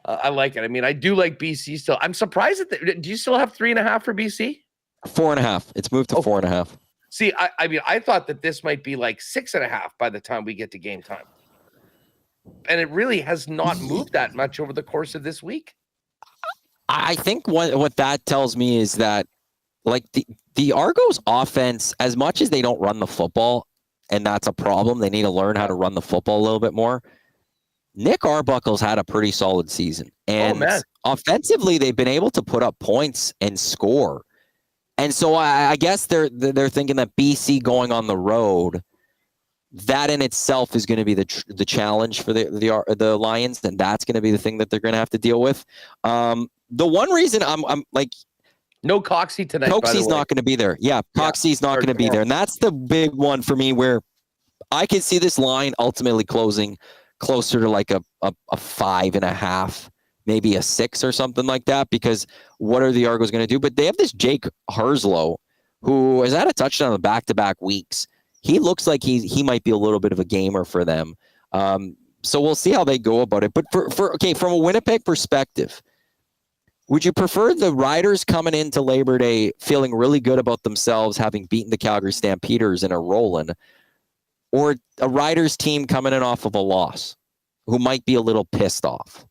Speaker 3: I like it. I mean, I do like BC still. I'm surprised that do you still have 3.5 for BC?
Speaker 2: 4.5. It's moved to 4.5.
Speaker 3: See, I mean, I thought that this might be like 6.5 by the time we get to game time. And it really has not moved that much over the course of this week.
Speaker 2: I think what that tells me is that, like, the Argos offense, as much as they don't run the football, and that's a problem, they need to learn how to run the football a little bit more. Nick Arbuckle's had a pretty solid season. And offensively, they've been able to put up points and score. And so I guess they're thinking that BC going on the road, that in itself is going to be the challenge for the Lions, and that's going to be the thing that they're going to have to deal with. The one reason I'm like,
Speaker 3: no Coxie tonight.
Speaker 2: Coxie's not going to be there. Yeah, Coxie's not going to be there, and that's the big one for me where I can see this line ultimately closing closer to like a 5.5, maybe a 6 or something like that. Because what are the Argos going to do? But they have this Jake Herslow, who has had a touchdown in back-to-back weeks. He looks like he might be a little bit of a gamer for them. So we'll see how they go about it. But from a Winnipeg perspective, would you prefer the Riders coming into Labor Day feeling really good about themselves, having beaten the Calgary Stampeders and are rolling, or a Riders team coming in off of a loss who might be a little pissed off?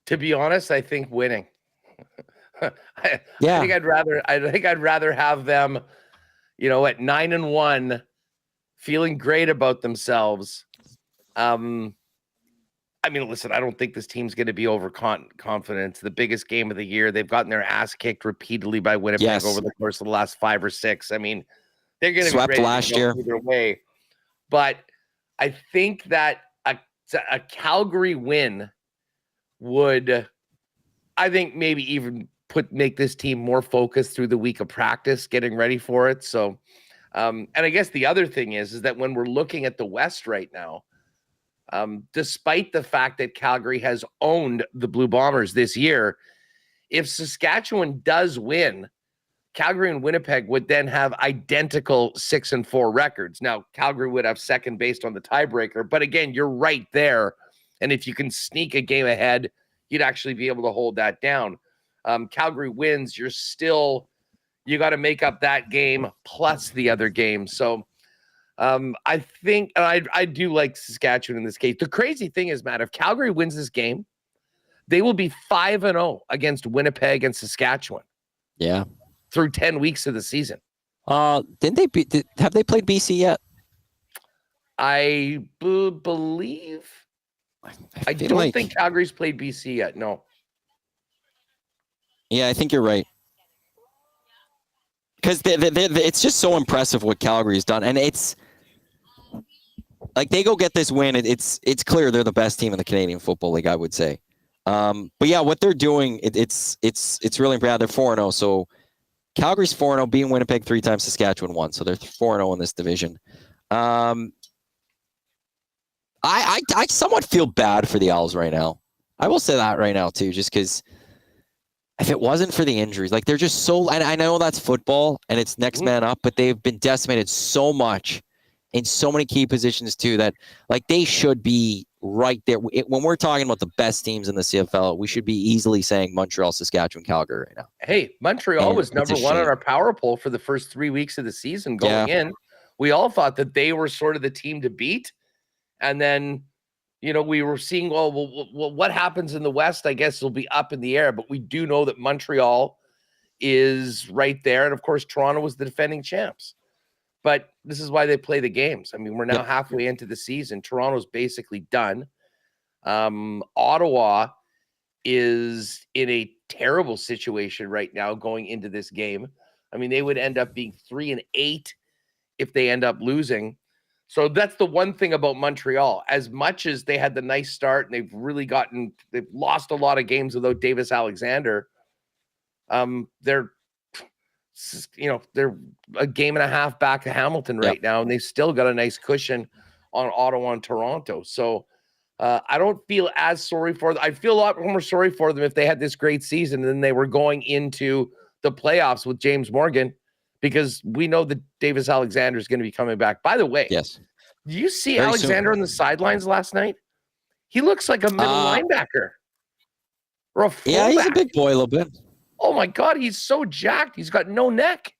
Speaker 3: To be honest, I think winning. I
Speaker 2: Yeah.
Speaker 3: think I'd rather have them, at 9-1, feeling great about themselves. Listen, I don't think this team's going to be overconfident. It's the biggest game of the year. They've gotten their ass kicked repeatedly by Winnipeg over the course of the last 5 or 6. I mean, they're going to be
Speaker 2: swept
Speaker 3: ready
Speaker 2: last
Speaker 3: to go
Speaker 2: year
Speaker 3: either way. But I think that a Calgary win would, I think, maybe even make this team more focused through the week of practice, getting ready for it. So, and I guess the other thing is that when we're looking at the West right now, despite the fact that Calgary has owned the Blue Bombers this year, if Saskatchewan does win, Calgary and Winnipeg would then have identical 6-4 records. Now, Calgary would have second based on the tiebreaker, but again, you're right there. And if you can sneak a game ahead, you'd actually be able to hold that down. Calgary wins, you got to make up that game plus the other game. So I think I do like Saskatchewan in this case. The crazy thing is, Matt, if Calgary wins this game, they will be 5-0 against Winnipeg and Saskatchewan.
Speaker 2: Yeah.
Speaker 3: Through 10 weeks of the season.
Speaker 2: Have they played BC yet?
Speaker 3: I believe. I don't think Calgary's played BC yet. No.
Speaker 2: Yeah, I think you're right. Because it's just so impressive what Calgary's done, and it's like they go get this win. It's clear they're the best team in the Canadian Football League, I would say. But yeah, what they're doing, it's really impressive. They're 4-0, so Calgary's 4-0, beating Winnipeg 3 times, Saskatchewan 1, so they're 4-0 in this division. I somewhat feel bad for the Owls right now. I will say that right now too, just because if it wasn't for the injuries, like they're just so, and I know that's football and it's next man up, but they've been decimated so much in so many key positions too that like they should be right there. When we're talking about the best teams in the CFL, we should be easily saying Montreal, Saskatchewan, Calgary right now.
Speaker 3: Hey, Montreal was number 1 on our power poll for the first 3 weeks of the season going in. We all thought that they were sort of the team to beat. And then, we were seeing, well, what happens in the West, I guess, will be up in the air. But we do know that Montreal is right there. And, of course, Toronto was the defending champs. But this is why they play the games. I mean, we're now halfway into the season. Toronto's basically done. Ottawa is in a terrible situation right now going into this game. I mean, they would end up being 3-8 if they end up losing. So that's the one thing about Montreal. As much as they had the nice start and they've lost a lot of games without Davis Alexander, they're a game and a half back of Hamilton right now, and they've still got a nice cushion on Ottawa and Toronto. So I don't feel as sorry for them. I feel a lot more sorry for them if they had this great season and then they were going into the playoffs with James Morgan, because we know that Davis Alexander is going to be coming back. By the way,
Speaker 2: yes.
Speaker 3: Do you see
Speaker 2: Very
Speaker 3: Alexander
Speaker 2: soon.
Speaker 3: on the sidelines last night? He looks like a middle linebacker or a fullback.
Speaker 2: Yeah, he's a big boy a little bit.
Speaker 3: Oh my God, he's so jacked. He's got no neck.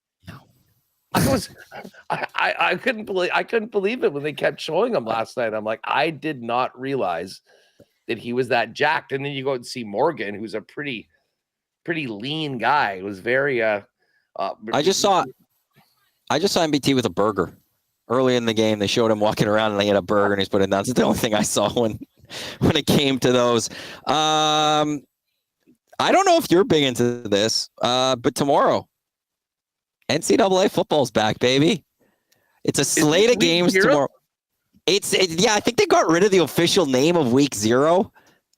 Speaker 3: I couldn't believe it when they kept showing him last night. I'm like, I did not realize that he was that jacked. And then you go and see Morgan, who's a pretty lean guy. It was very
Speaker 2: I just saw MBT with a burger early in the game. They showed him walking around and he had a burger and he's putting. That's the only thing I saw when it came to those. I don't know if you're big into this, but tomorrow, NCAA football's back, baby. It's a slate of games tomorrow. Yeah, I think they got rid of the official name of week 0.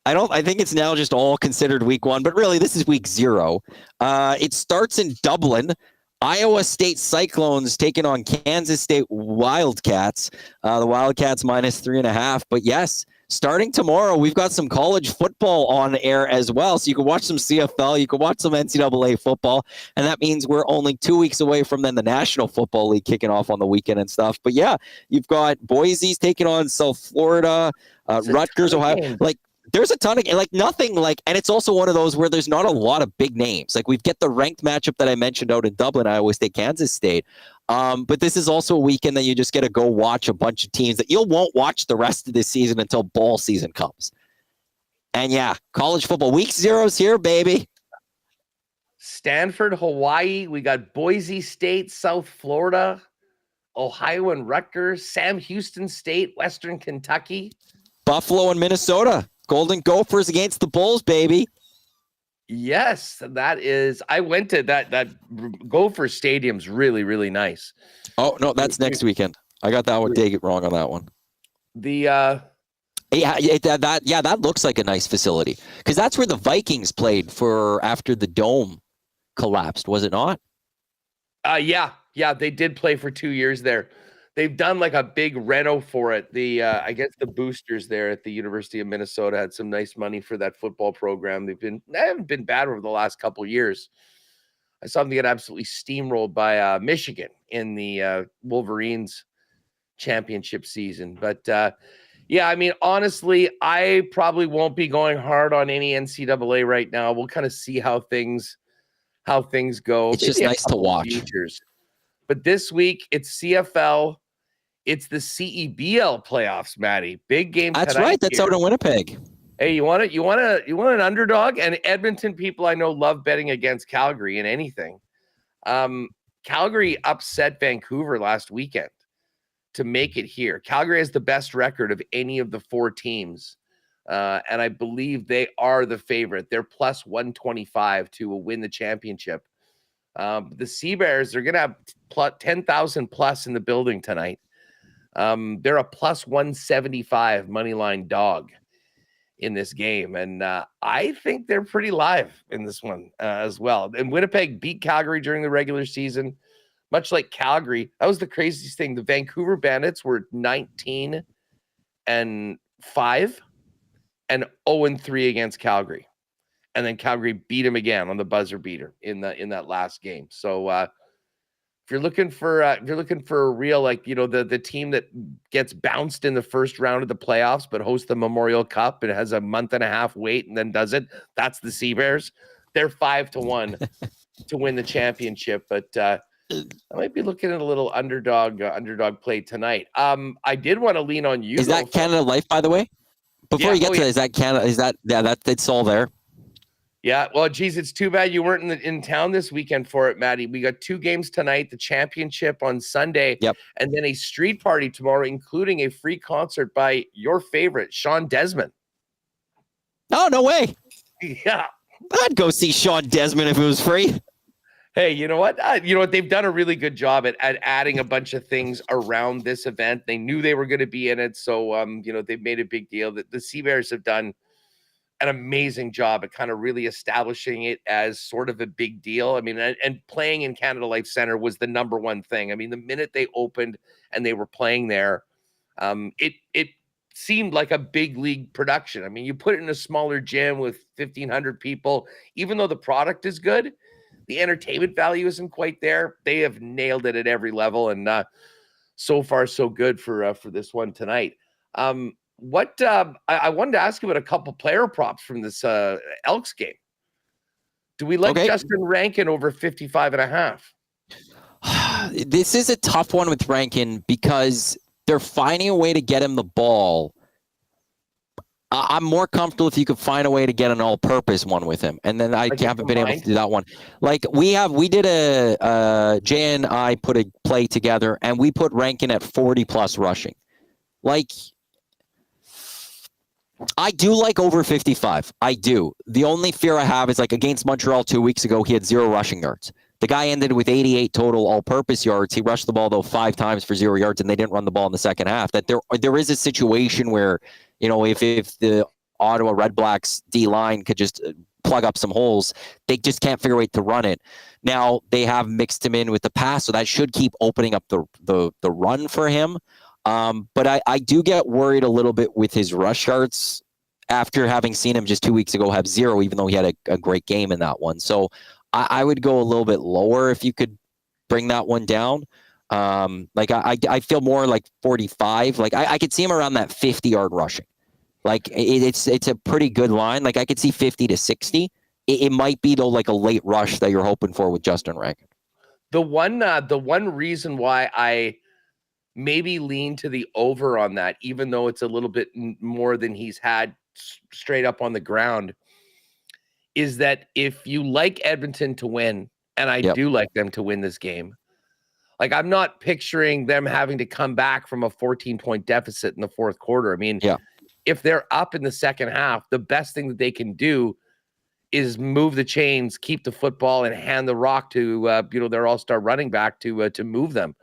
Speaker 2: I think it's now just all considered week 1, but really this is week 0. It starts in Dublin. Iowa State Cyclones taking on Kansas State Wildcats. The Wildcats -3.5. But yes, starting tomorrow, we've got some college football on air as well. So you can watch some CFL, you can watch some NCAA football, and that means we're only 2 weeks away from then the National Football League kicking off on the weekend and stuff. But yeah, you've got Boise's taking on South Florida, Rutgers, Ohio. There's a ton of nothing and it's also one of those where there's not a lot of big names. We get the ranked matchup that I mentioned out in Dublin, Iowa State, Kansas State. But this is also a weekend that you just get to go watch a bunch of teams that you won't watch the rest of the season until ball season comes. And yeah, college football week 0's here, baby.
Speaker 3: Stanford, Hawaii. We got Boise State, South Florida, Ohio and Rutgers, Sam Houston State, Western Kentucky,
Speaker 2: Buffalo and Minnesota. Golden Gophers against the Bulls, baby.
Speaker 3: Yes, that is. I went to that Gopher Stadium's really, really nice.
Speaker 2: Oh no, that's next weekend. I got that one. Dig it wrong on that one. That looks like a nice facility because that's where the Vikings played for after the dome collapsed, was it not?
Speaker 3: Yeah, they did play for 2 years there. They've done a big reno for it. I guess the boosters there at the University of Minnesota had some nice money for that football program. They haven't been bad over the last couple of years. I saw them get absolutely steamrolled by Michigan in the Wolverines championship season. But yeah, I mean, honestly, I probably won't be going hard on any NCAA right now. We'll kind of see how things go.
Speaker 2: It's just nice to watch.
Speaker 3: Features. But this week it's CFL. It's the CEBL playoffs, Matty. Big game.
Speaker 2: That's right. That's out in Winnipeg.
Speaker 3: Hey, you want an underdog? And Edmonton people I know love betting against Calgary in anything. Calgary upset Vancouver last weekend to make it here. Calgary has the best record of any of the 4 teams. And I believe they are the favorite. They're plus 125 to win the championship. The Sea Bears are going to have 10,000 plus in the building tonight. They're a plus 175 money line dog in this game. And I think they're pretty live in this one as well. And Winnipeg beat Calgary during the regular season, much like Calgary. That was the craziest thing. The Vancouver Bandits were 19-5 and 0-3 against Calgary. And then Calgary beat him again on the buzzer beater in that last game. So if you're looking for a real, the team that gets bounced in the first round of the playoffs, but hosts the Memorial Cup and has a month and a half wait and then does it, that's the Sea Bears. They're 5-1 to win the championship. But I might be looking at a little underdog play tonight. I did want to lean on you.
Speaker 2: Is that Canada Life, by the way? Before you get to that, is that Canada? Is that it's all there?
Speaker 3: Yeah, well, geez, it's too bad you weren't in town this weekend for it, Maddie. We got 2 games tonight, the championship on Sunday, and then a street party tomorrow, including a free concert by your favorite, Sean Desmond.
Speaker 2: Oh, no way.
Speaker 3: Yeah.
Speaker 2: I'd go see Sean Desmond if it was free.
Speaker 3: Hey, you know what? They've done a really good job at adding a bunch of things around this event. They knew they were going to be in it, so, they've made a big deal. That the Sea Bears have done an amazing job at kind of really establishing it as sort of a big deal. I mean, and playing in Canada Life Center was the number one thing. I mean, the minute they opened and they were playing there, it seemed like a big league production. I mean, you put it in a smaller gym with 1,500 people, even though the product is good, the entertainment value isn't quite there. They have nailed it at every level, and so far so good for this one tonight. What I wanted to ask you about a couple player props from this Elks game. Do we like Justin Rankin over 55.5?
Speaker 2: This is a tough one with Rankin because they're finding a way to get him the ball. I'm more comfortable if you could find a way to get an all-purpose one with him, and then I haven't been able to do that one. Like we did Jay and I put a play together, and we put Rankin at 40+ rushing. Like, I do like over 55. I do. The only fear I have is like against Montreal 2 weeks ago, he had 0 rushing yards. The guy ended with 88 total all-purpose yards. He rushed the ball, though, 5 times for 0 yards, and they didn't run the ball in the second half. That there is a situation where, you know, if the Ottawa Redblacks D-line could just plug up some holes, they just can't figure a way to run it. Now, they have mixed him in with the pass, so that should keep opening up the run for him. But I do get worried a little bit with his rush yards after having seen him just 2 weeks ago have 0, even though he had a great game in that one. So I would go a little bit lower if you could bring that one down. Like I feel more like 45. Like I could see him around that 50-yard rushing. Like it's a pretty good line. Like I could see 50 to 60. It might be though like a late rush that you're hoping for with Justin Rankin.
Speaker 3: The one reason why I maybe lean to the over on that, even though it's a little bit more than he's had straight up on the ground, is that if you like Edmonton to win, and I do like them to win this game, like I'm not picturing them having to come back from a 14-point deficit in the fourth quarter. I mean, if they're up in the second half, the best thing that they can do is move the chains, keep the football, and hand the rock to their all-star running back to move them,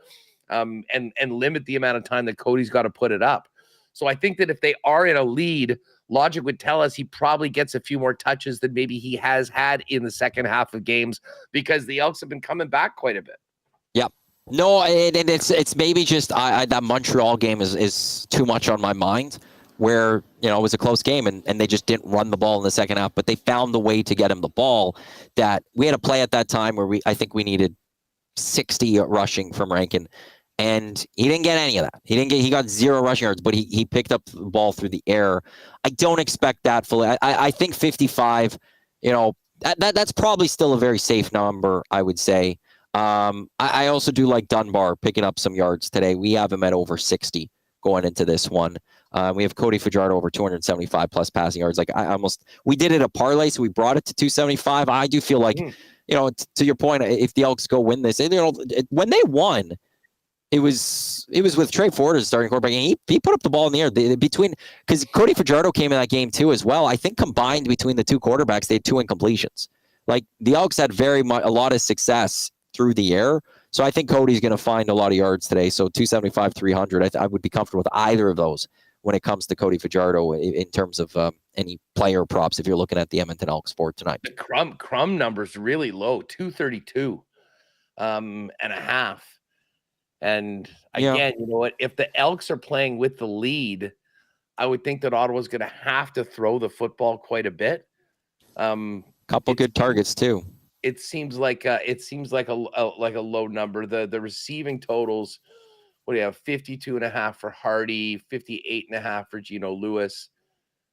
Speaker 3: and limit the amount of time that Cody's got to put it up. So I think that if they are in a lead, logic would tell us he probably gets a few more touches than maybe he has had in the second half of games, because the Elks have been coming back quite a bit. Yep.
Speaker 2: No, and it's maybe just that Montreal game is too much on my mind, where, you know, it was a close game and they just didn't run the ball in the second half, but they found the way to get him the ball. That we had a play at that time where I think we needed 60 rushing from Rankin, and he didn't get any of that. He got 0 rushing yards, but he picked up the ball through the air. I don't expect that fully. I think 55, you know, that's probably still a very safe number, I would say. I also do like Dunbar picking up some yards today. We have him at over 60 going into this one. We have Cody Fajardo over 275 plus passing yards. Like we did it a parlay, so we brought it to 275. I do feel like, you know, to your point, if the Elks go win this, you know, when they won, it was with Trey Ford as starting quarterback, and he put up the ball in the air because Cody Fajardo came in that game too as well. I think combined between the two quarterbacks, they had 2 incompletions. Like the Elks had a lot of success through the air. So I think Cody's going to find a lot of yards today. So 275, 300, I would be comfortable with either of those when it comes to Cody Fajardo in terms of any player props if you're looking at the Edmonton Elks for tonight.
Speaker 3: The crumb number's really low, 232 and a half. And again, you know what? If the Elks are playing with the lead, I would think that Ottawa's going to have to throw the football quite a bit.
Speaker 2: Couple good targets too.
Speaker 3: It seems like a low number. The receiving totals, what do you have? 52.5 for Hardy, 58.5 for Geno Lewis,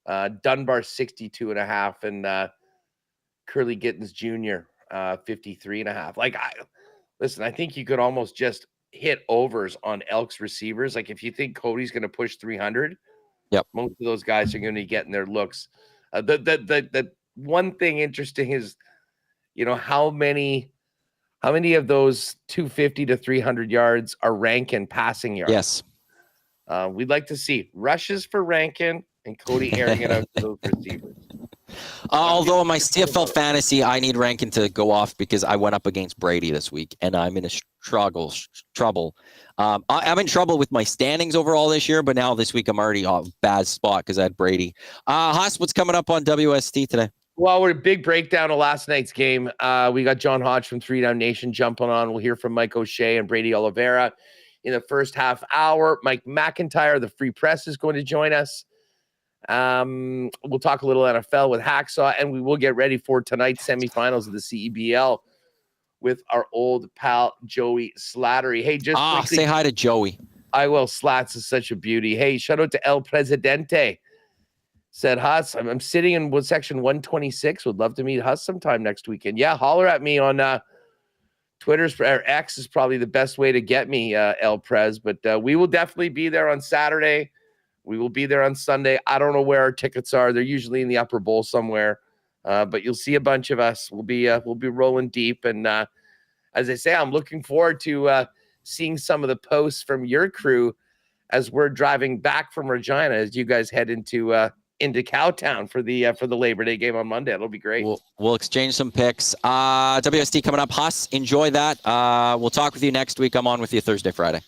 Speaker 3: Dunbar 62.5, and Curly Gittins Jr. 53.5. Like I think you could almost just hit overs on Elks receivers. Like if you think Cody's going to push 300, most of those guys are going to be getting their looks. The one thing interesting is, you know, how many of those 250 to 300 yards are Rankin passing yards?
Speaker 2: Yes.
Speaker 3: We'd like to see rushes for Rankin and Cody airing it out to those receivers.
Speaker 2: Although in my CFL fantasy, I need Rankin to go off because I went up against Brady this week, and I'm in a trouble. I'm in trouble with my standings overall this year, but now this week I'm already on a bad spot because I had Brady. Haas, what's coming up on WST today?
Speaker 3: Well, we're a big breakdown of last night's game. We got John Hodge from 3 Down Nation jumping on. We'll hear from Mike O'Shea and Brady Oliveira in the first half hour. Mike McIntyre, the Free Press, is going to join us. We'll talk a little NFL with Hacksaw, and we will get ready for tonight's semifinals of the CEBL with our old pal Joey Slattery. Hey, just quickly,
Speaker 2: say hi to Joey.
Speaker 3: I will. Slats is such a beauty. Hey, shout out to El Presidente. Said Huss, I'm sitting in section 126. Would love to meet Huss sometime next weekend. Yeah, holler at me on Twitter's or X is probably the best way to get me, El Prez. But we will definitely be there on Saturday. We will be there on Sunday. I don't know where our tickets are. They're usually in the upper bowl somewhere. But you'll see a bunch of us. We'll be rolling deep. And as I say, I'm looking forward to seeing some of the posts from your crew as we're driving back from Regina as you guys head into Cowtown for the Labor Day game on Monday. It'll be great.
Speaker 2: We'll exchange some picks. WST coming up. Huss, enjoy that. We'll talk with you next week. I'm on with you Thursday, Friday.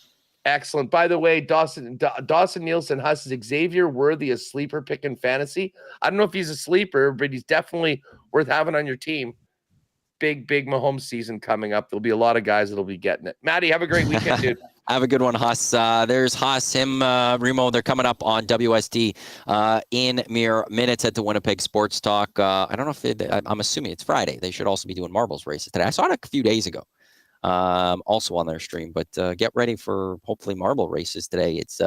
Speaker 3: Excellent. By the way, Dustin Nielson, Huss, is Xavier worthy a sleeper pick in fantasy? I don't know if he's a sleeper, but he's definitely worth having on your team. Big Mahomes season coming up. There'll be a lot of guys that'll be getting it. Maddie, have a great weekend, dude.
Speaker 2: Have a good one, Huss. There's Huss, him, Remo. They're coming up on WSD in mere minutes at the Winnipeg Sports Talk. I don't know if I'm assuming it's Friday. They should also be doing marbles races today. I saw it a few days ago, also on their stream. But get ready for hopefully marble races today. It's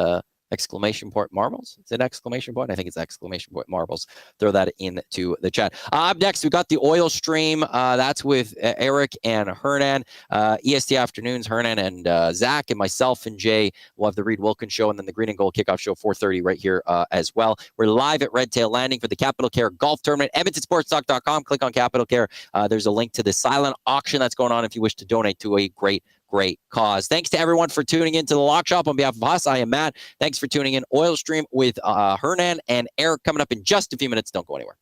Speaker 2: exclamation point marbles. It's an exclamation point. I think it's exclamation point marbles. Throw that into the chat. Up next, we got the oil stream. That's with Eric and Hernan. EST Afternoons, Hernan and Zach and myself and Jay will have the Reed Wilkins show and then the Green and Gold kickoff show 4:30 right here as well. We're live at Red Tail Landing for the Capital Care Golf Tournament. EdmontonSportsTalk.com. Click on Capital Care. There's a link to the silent auction that's going on if you wish to donate to a great cause. Thanks to everyone for tuning in to the Lock Shop. On behalf of us, I am Matt. Thanks for tuning in. Oil Stream with Hernan and Eric coming up in just a few minutes. Don't go anywhere.